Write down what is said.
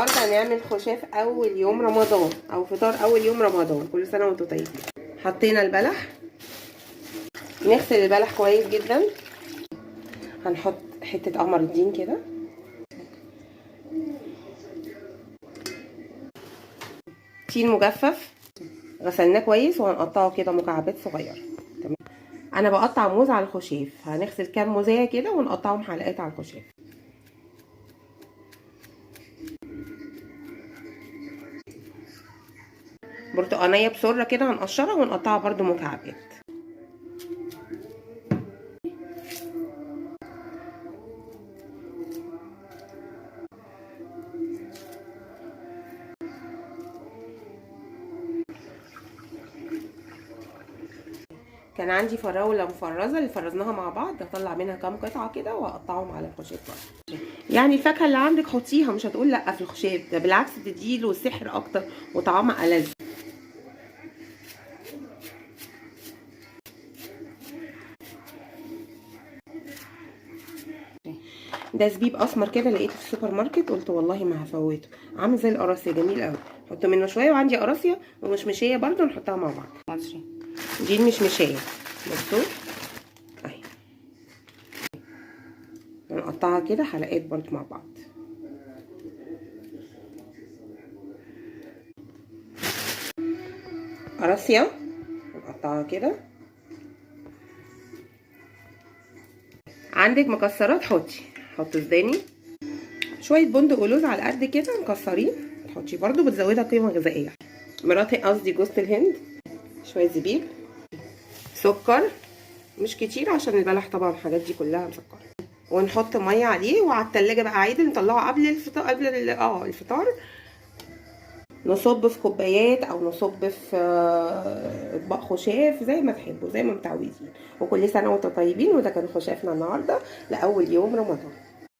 النهارده هنعمل خشاف اول يوم رمضان او فطار اول يوم رمضان. كل سنه وانتم طيبين. حطينا البلح، نغسل البلح كويس جدا. هنحط حته قمر الدين كده، تين مجفف غسلناه كويس وهنقطعه كده مكعبات صغيره. تمام. انا بقطع موز على الخشاف، هنغسل كام موزايه كده ونقطعهم حلقات على الخشاف. برتقانيه بسره كده هنقشرها ونقطعها برده مكعبات. كان عندي فراوله مفرزه اللي فرزناها مع بعض، هطلع منها كام قطعه كده واقطعهم على الخشاف برضه. يعني الفاكهه اللي عندك حطيها، مش هتقول لا في الخشاف ده، بالعكس تديله سحر اكتر وطعمها ألذ. ده زبيب اسمر كده لقيته في السوبر ماركت، قلت والله ما هفوته، عامل زي القراصيه جميل قوي. حط منه شويه، وعندي قراصيه ومشمشيه برضو نحطها مع بعض. دي المشمشيه بصوا اهي، هنقطعها كده حلقات برضو مع بعض. قراصيه نقطعها كده. عندك مكسرات حطي سوداني، شويه بندق ولوز على قد كده مكسرين تحطي برضو، بتزودها قيمه غذائيه. مراتي قصدي جوز الهند، شويه زبيب، سكر مش كتير عشان البلح طبعا الحاجات دي كلها مسكره، ونحط ميه عليه وعلى التلاجة بقى عادي نطلعه قبل الفطار، الفطار نصب في كوبايات او نصب في اطباق خشاف زي ما تحبوا زي ما متعودين. وكل سنه وانتم طيبين. وده كان خشافنا النهارده لاول يوم رمضان.